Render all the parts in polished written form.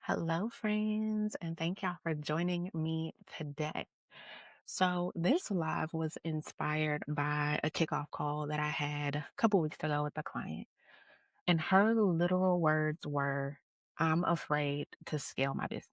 Hello, friends, and thank y'all for joining me today. So, this live was inspired by a kickoff call that I had a couple weeks ago with a client, and her literal words were, I'm afraid to scale my business.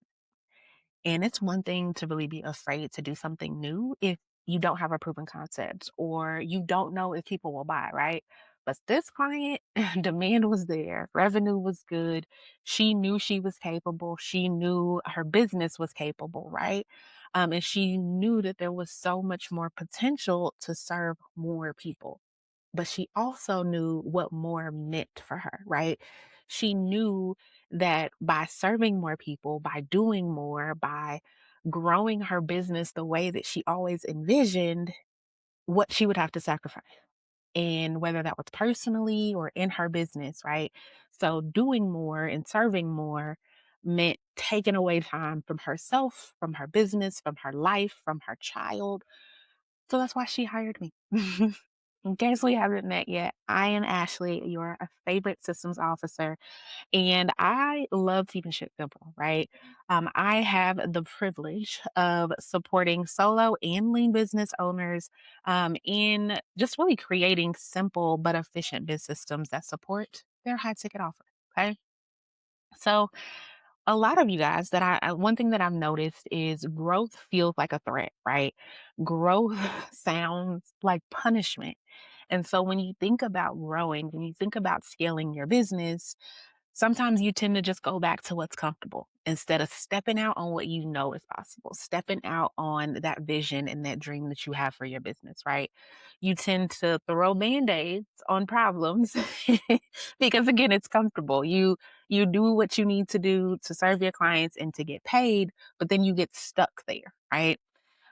And it's one thing to really be afraid to do something new if you don't have a proven concept or you don't know if people will buy, right? But this client, demand was there, revenue was good. She knew she was capable. She knew her business was capable, right? And she knew that there was so much more potential to serve more people, but she also knew what more meant for her, right? She knew that by serving more people, by doing more, by growing her business the way that she always envisioned, what she would have to sacrifice. And whether that was personally or in her business, right? So doing more and serving more meant taking away time from herself, from her business, from her life, from her child. So that's why she hired me. In case we haven't met yet, I am Ashley, your favorite systems officer, and I love keeping shit simple, right? I have the privilege of supporting solo and lean business owners in just really creating simple but efficient biz systems that support their high ticket offer. Okay. So, a lot of you guys one thing that I've noticed is growth feels like a threat, right? Growth sounds like punishment. And so when you think about growing, when you think about scaling your business, sometimes you tend to just go back to what's comfortable instead of stepping out on what you know is possible, stepping out on that vision and that dream that you have for your business, right? You tend to throw band-aids on problems because again, it's comfortable. You do what you need to do to serve your clients and to get paid, but then you get stuck there, right?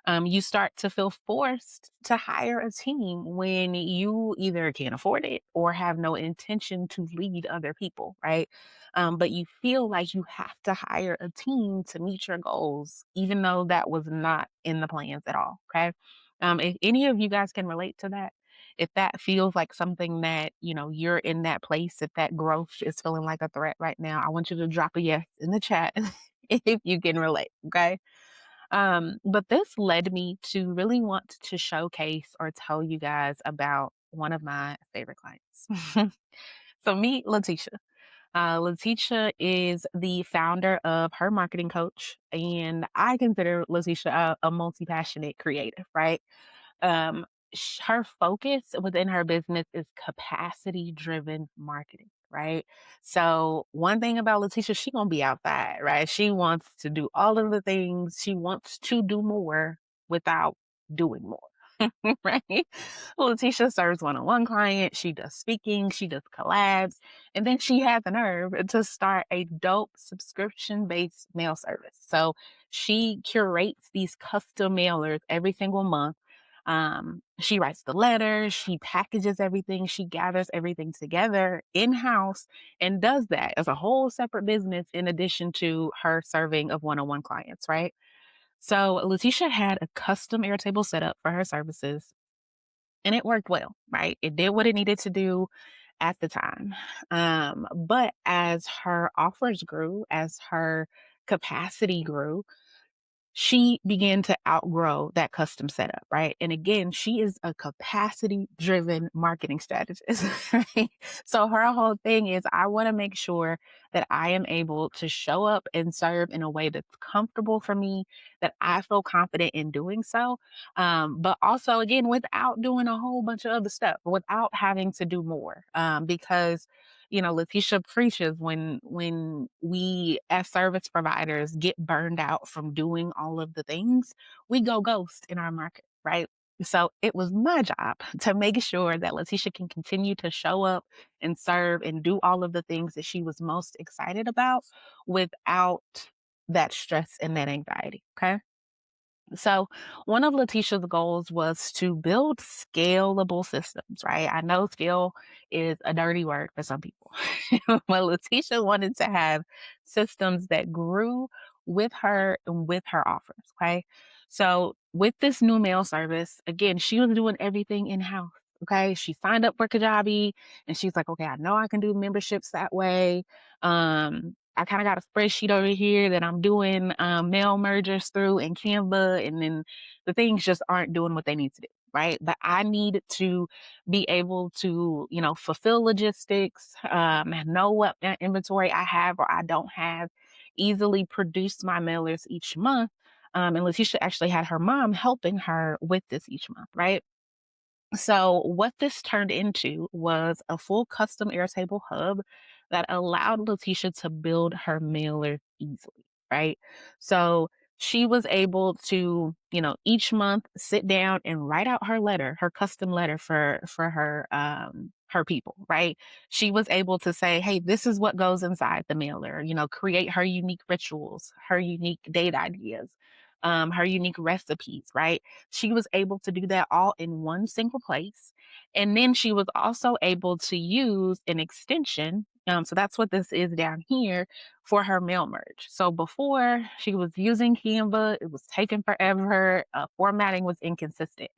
You start to feel forced to hire a team when you either can't afford it or have no intention to lead other people, right? But you feel like you have to hire a team to meet your goals, even though that was not in the plans at all. Okay. If any of you guys can relate to that, if that feels like something that, you're in that place, if that growth is feeling like a threat right now, I want you to drop a yes in the chat if you can relate. Okay. But this led me to really want to showcase or tell you guys about one of my favorite clients. So meet Letitia. Letitia is the founder of Her Marketing Coach, and I consider Letitia a multi-passionate creative, right? Her focus within her business is capacity driven marketing, right? So one thing about Letitia, she gonna be outside, right? She wants to do all of the things. She wants to do more without doing more. Right? Letitia serves one-on-one clients. She does speaking. She does collabs. And then she had the nerve to start a dope subscription-based mail service. So she curates these custom mailers every single month. She writes the letters, she packages everything, she gathers everything together in-house and does that as a whole separate business in addition to her serving of one-on-one clients, right? So Letitia had a custom Airtable setup for her services and it worked well, right? It did what it needed to do at the time. But as her offers grew, as her capacity grew, she began to outgrow that custom setup, right? And again, she is a capacity driven marketing strategist, right? So her whole thing is I want to make sure that I am able to show up and serve in a way that's comfortable for me, that I feel confident in doing so. But also, again, without doing a whole bunch of other stuff, without having to do more. Because Letitia preaches when we as service providers get burned out from doing all of the things, we go ghost in our market, right? So it was my job to make sure that Letitia can continue to show up and serve and do all of the things that she was most excited about without that stress and that anxiety. Okay. So one of Letitia's goals was to build scalable systems, right? I know scale is a dirty word for some people, but Letitia wanted to have systems that grew with her and with her offers, okay? So with this new mail service, again, she was doing everything in-house. Okay. She signed up for Kajabi and she's like, okay, I know I can do memberships that way. I kind of got a spreadsheet over here that I'm doing mail mergers through in Canva, and then the things just aren't doing what they need to do, right? But I need to be able to, fulfill logistics, know what inventory I have or I don't have, easily produce my mailers each month. And Letitia actually had her mom helping her with this each month, right? So what this turned into was a full custom Airtable hub that allowed Letitia to build her mailer easily, right? So she was able to, each month sit down and write out her letter, her custom letter for her people, right? She was able to say, hey, this is what goes inside the mailer, create her unique rituals, her unique date ideas, her unique recipes, right? She was able to do that all in one single place. And then she was also able to use an extension. So that's what this is down here for her mail merge. So before she was using Canva, it was taking forever. Formatting was inconsistent.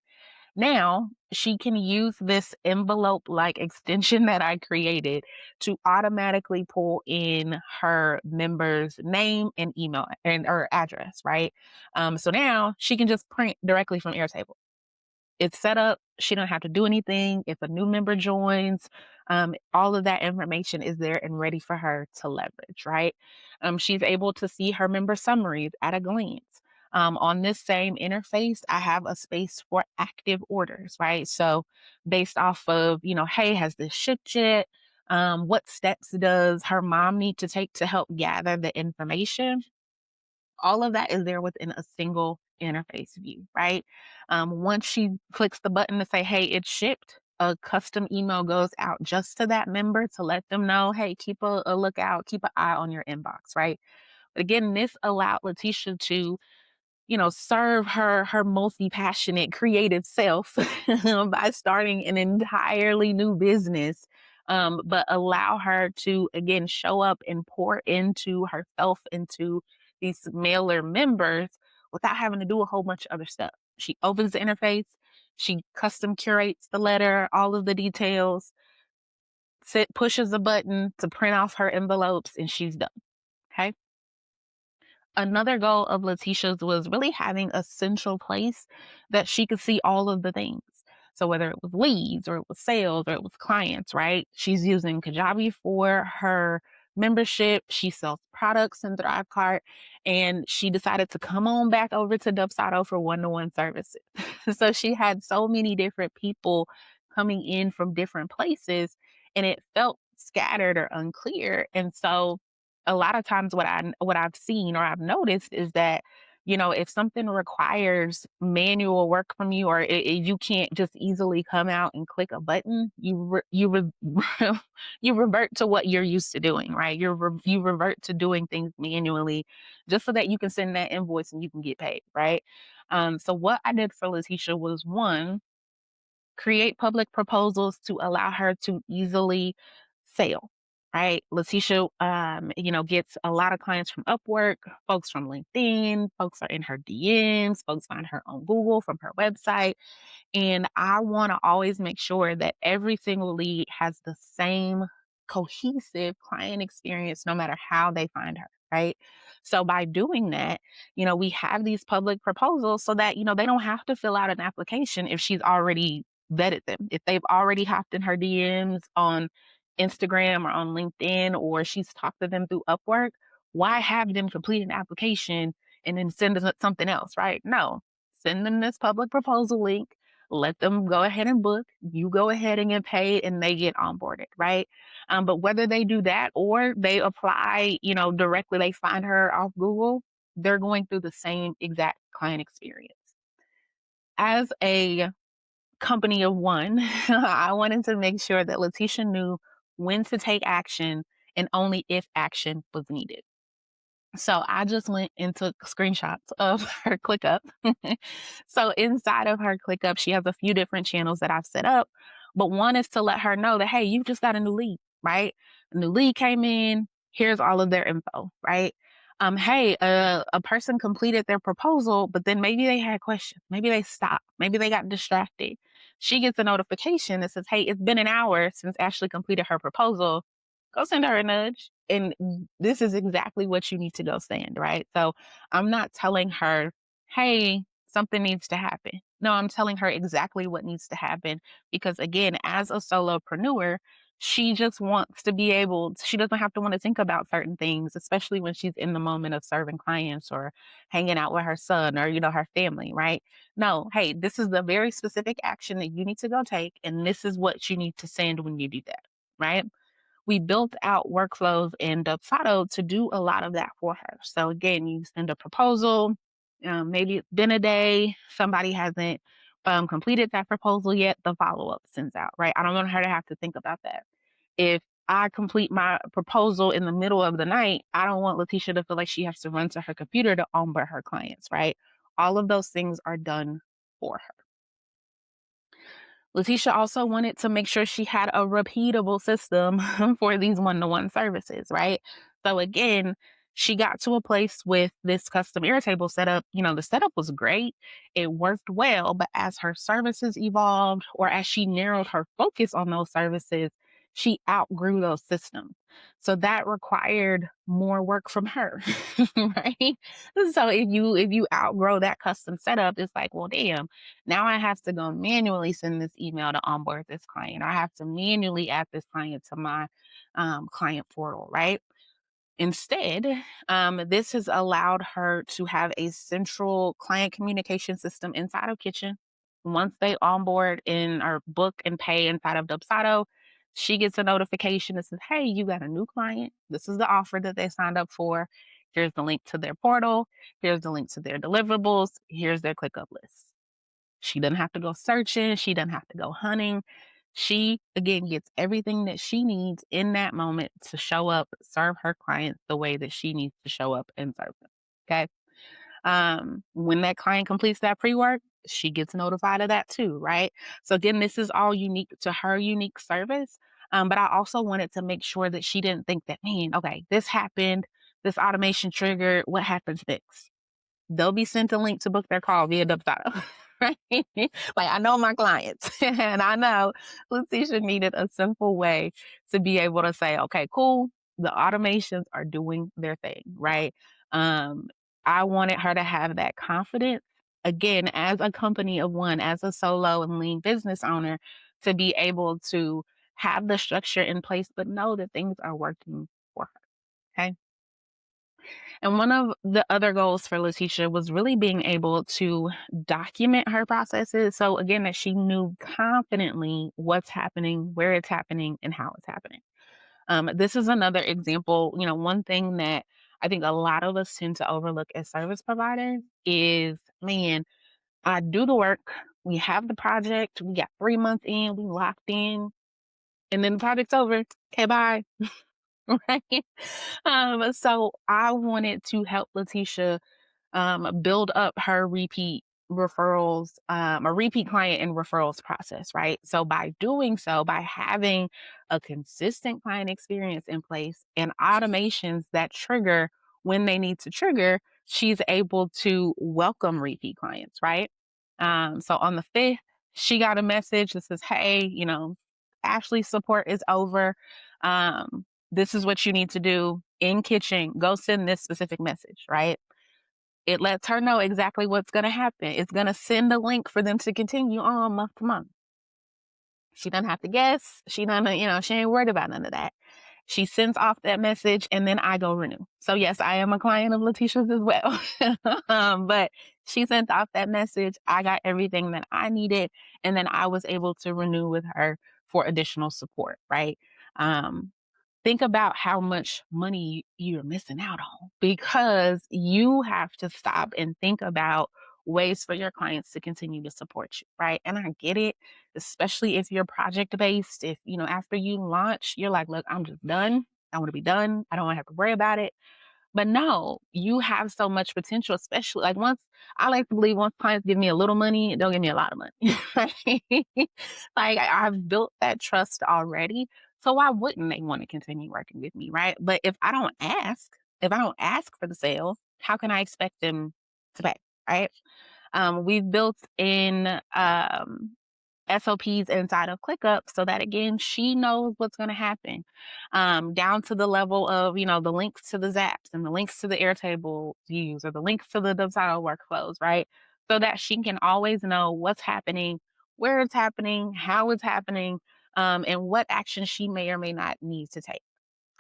Now she can use this envelope like extension that I created to automatically pull in her member's name and email and or address, right? So now she can just print directly from Airtable. It's set up. She don't have to do anything. If a new member joins, all of that information is there and ready for her to leverage, right? She's able to see her member summaries at a glance. On this same interface, I have a space for active orders, right? So based off of, hey, has this shipped yet? What steps does her mom need to take to help gather the information? All of that is there within a single interface view, right? Once she clicks the button to say, hey, it's shipped, a custom email goes out just to that member to let them know, hey, keep a lookout, keep an eye on your inbox, right? But again, this allowed Letitia to serve her multi-passionate creative self by starting an entirely new business. But allow her to again show up and pour into herself, into these mailer members without having to do a whole bunch of other stuff. She opens the interface, she custom curates the letter, all of the details, pushes a button to print off her envelopes, and she's done. Okay. Another goal of Letitia's was really having a central place that she could see all of the things. So whether it was leads or it was sales or it was clients, right? She's using Kajabi for her membership. She sells products in Thrivecart, and she decided to come on back over to Dubsado for one-to-one services. So she had so many different people coming in from different places, and it felt scattered or unclear. And so a lot of times what I've seen or I've noticed is that, if something requires manual work from you or you can't just easily come out and click a button, you revert to what you're used to doing, right? You revert to doing things manually just so that you can send that invoice and you can get paid, right? So what I did for Letitia was, one, create public proposals to allow her to easily sell. Right. Letitia, gets a lot of clients from Upwork, folks from LinkedIn, folks are in her DMs, folks find her on Google from her website. And I want to always make sure that every single lead has the same cohesive client experience, no matter how they find her. Right. So by doing that, we have these public proposals so that, they don't have to fill out an application if she's already vetted them. If they've already hopped in her DMs on Instagram or on LinkedIn, or she's talked to them through Upwork, why have them complete an application and then send us something else, right? No, send them this public proposal link, let them go ahead and book, you go ahead and get paid, and they get onboarded, right? But whether they do that or they apply, directly, they find her off Google, they're going through the same exact client experience. As a company of one, I wanted to make sure that Letitia knew when to take action and only if action was needed. So I just went and took screenshots of her ClickUp. So inside of her ClickUp, she has a few different channels that I've set up, but one is to let her know that, hey, you just got a new lead, right? A new lead came in. Here's all of their info, right? Hey, a person completed their proposal, but then maybe they had questions. Maybe they stopped. Maybe they got distracted. She gets a notification that says, hey, it's been an hour since Ashley completed her proposal. go send her a nudge. And this is exactly what you need to go send, right? So I'm not telling her, hey, something needs to happen. No, I'm telling her exactly what needs to happen because, again, as a solopreneur, she just wants to be able, she doesn't have to want to think about certain things, especially when she's in the moment of serving clients or hanging out with her son or, her family, right? No, hey, this is the very specific action that you need to go take, and this is what you need to send when you do that, right? We built out workflows in Dubsado to do a lot of that for her. So again, you send a proposal, maybe it's been a day, somebody hasn't completed that proposal yet, the follow up sends out, right? I don't want her to have to think about that. If I complete my proposal in the middle of the night, I don't want Letitia to feel like she has to run to her computer to onboard her clients, right? All of those things are done for her. Letitia also wanted to make sure she had a repeatable system for these one-to-one services, right? So again, she got to a place with this custom Airtable setup. The setup was great. It worked well, but as her services evolved or as she narrowed her focus on those services, she outgrew those systems. So that required more work from her, right? So if you outgrow that custom setup, it's like, well, damn, now I have to go manually send this email to onboard this client. Or I have to manually add this client to my client portal, right? Instead, this has allowed her to have a central client communication system inside of Kitchen. Once they onboard in or book and pay inside of Dubsado, she gets a notification that says, hey, you got a new client. This is the offer that they signed up for. Here's the link to their portal. Here's the link to their deliverables. Here's their ClickUp list. She doesn't have to go searching. She doesn't have to go hunting. She, again, gets everything that she needs in that moment to show up, serve her clients the way that she needs to show up and serve them. Okay. When that client completes that pre work, she gets notified of that too, right? So, again, this is all unique to her unique service. But I also wanted to make sure that she didn't think that, man, okay, this happened, this automation triggered, what happens next? They'll be sent a link to book their call via Dubsado. Right? Like I know my clients and I know Letitia needed a simple way to be able to say, okay, cool. The automations are doing their thing, right? Um, I wanted her to have that confidence again, as a company of one, as a solo and lean business owner, to be able to have the structure in place, but know that things are working for her. Okay. And one of the other goals for Letitia was really being able to document her processes. So, again, that she knew confidently what's happening, where it's happening, and how it's happening. This is another example. One thing that I think a lot of us tend to overlook as service providers is, man, I do the work. We have the project. We got 3 months in. We locked in. And then the project's over. Okay, bye. Right? So I wanted to help Letitia build up her repeat referrals, a repeat client and referrals process, right? So by doing so, by having a consistent client experience in place and automations that trigger when they need to trigger, she's able to welcome repeat clients, right? So on the 5th, she got a message that says, hey, Ashley's support is over. This is what you need to do in Kitchen. Go send this specific message, right? It lets her know exactly what's going to happen. It's going to send a link for them to continue on month to month. She doesn't have to guess. She doesn't, she ain't worried about none of that. She sends off that message and then I go renew. So yes, I am a client of Letitia's as well. But she sent off that message. I got everything that I needed. And then I was able to renew with her for additional support, right? Um, think about how much money you're missing out on because you have to stop and think about ways for your clients to continue to support you, right? And I get it, especially if you're project based. If, after you launch, you're like, look, I'm just done. I want to be done. I don't want to have to worry about it. But no, you have so much potential, especially like I like to believe once clients give me a little money, they'll give me a lot of money. Right? Like I've built that trust already. So why wouldn't they want to continue working with me? Right. But if I don't ask for the sale, how can I expect them to pay? Right. We've built in SOPs inside of ClickUp so that again she knows what's going to happen, down to the level of the links to the Zaps and the links to the Airtable views or the links to the title workflows, right? So that she can always know what's happening, where it's happening, how it's happening, and what action she may or may not need to take.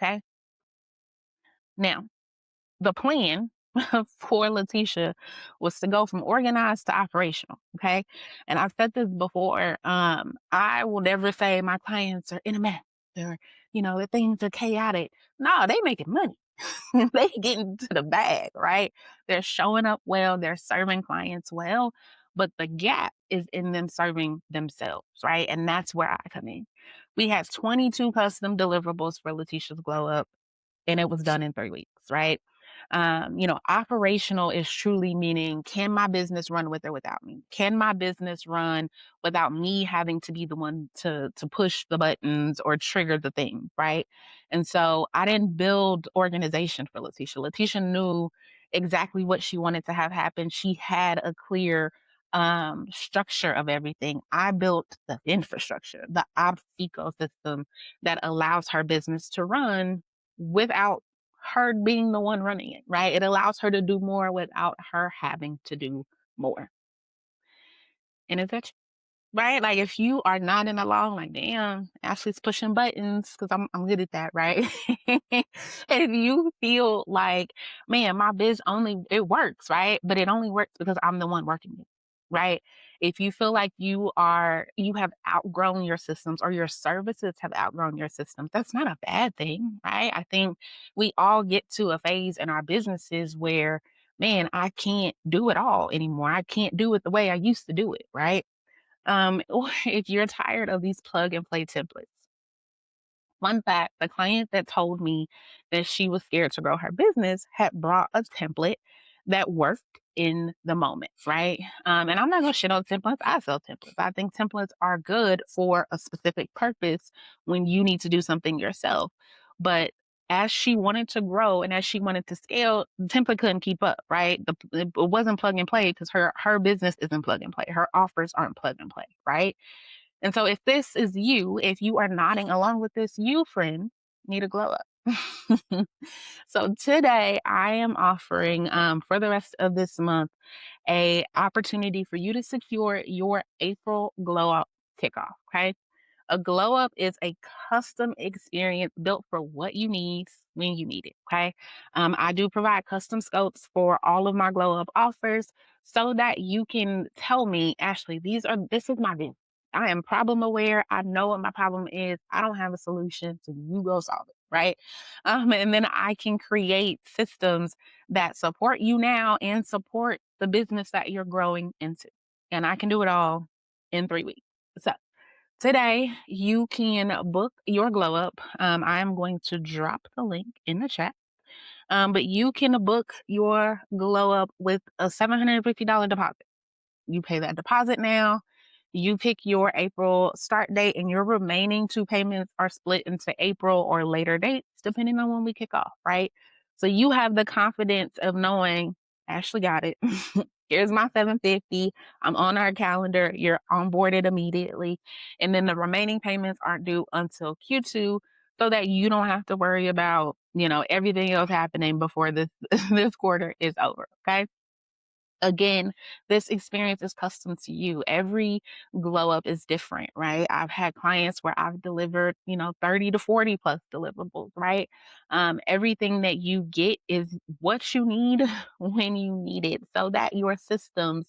Okay. Now, the plan for Letitia was to go from organized to operational. Okay. And I've said this before. I will never say my clients are in a mess or, that things are chaotic. No, they making money. They getting to the bag, right? They're showing up well, they're serving clients well, but the gap is in them serving themselves, right? And that's where I come in. We have 22 custom deliverables for Letitia's Glow Up and it was done in 3 weeks, right? Operational is truly meaning, can my business run with or without me? Can my business run without me having to be the one to push the buttons or trigger the thing, right? And so I didn't build organization for Letitia. Letitia knew exactly what she wanted to have happen. She had a clear structure of everything. I built the infrastructure, the ops ecosystem that allows her business to run without her being the one running it, right? It allows her to do more without her having to do more. And it's that right? Like if you are nodding along, like, damn, Ashley's pushing buttons because I'm good at that, right? If you feel like, man, my biz only it works, right? But it only works because I'm the one working it, right? If you feel like you have outgrown your systems or your services have outgrown your systems, that's not a bad thing, right? I think we all get to a phase in our businesses where, man, I can't do it all anymore. I can't do it the way I used to do it, right? Or if you're tired of these plug and play templates. Fun fact, the client that told me that she was scared to grow her business had brought a template that worked in the moment, right? And I'm not gonna shit on templates. I sell templates. I think templates are good for a specific purpose when you need to do something yourself. But as she wanted to grow and as she wanted to scale, the template couldn't keep up, right? It wasn't plug and play because her business isn't plug and play. Her offers aren't plug and play, right? And so if this is you, if you are nodding along with this, you friend need a glow up. So today I am offering for the rest of this month a opportunity for you to secure your April glow up kickoff. Okay. A glow up is a custom experience built for what you need when you need it. Okay. I do provide custom scopes for all of my glow up offers so that you can tell me, Ashley, this is my vision. I am problem aware. I know what my problem is. I don't have a solution. So you go solve it. Right. And then I can create systems that support you now and support the business that you're growing into. And I can do it all in 3 weeks. So today, you can book your glow up. I am going to drop the link in the chat. But you can book your glow up with a $750 deposit. You pay that deposit now. You pick your April start date, and your remaining two payments are split into April or later dates, depending on when we kick off, right? So you have the confidence of knowing Ashley got it. Here's my 750. I'm on our calendar. You're onboarded immediately. And then the remaining payments aren't due until Q2 so that you don't have to worry about, everything else happening before this this quarter is over. Okay. Again, this experience is custom to you. Every glow up is different, right? I've had clients where I've delivered, 30 to 40 plus deliverables, right? Everything that you get is what you need when you need it so that your systems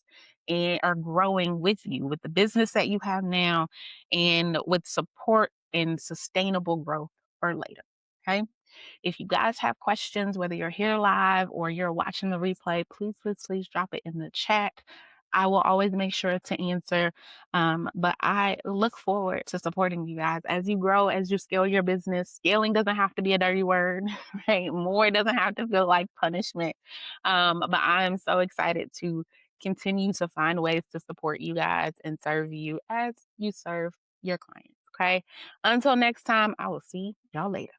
are growing with you, with the business that you have now, and with support and sustainable growth for later. Okay. If you guys have questions, whether you're here live or you're watching the replay, please, please, please drop it in the chat. I will always make sure to answer. But I look forward to supporting you guys as you grow, as you scale your business. Scaling doesn't have to be a dirty word, right? More doesn't have to feel like punishment. But I am so excited to continue to find ways to support you guys and serve you as you serve your clients. Okay. Until next time, I will see y'all later.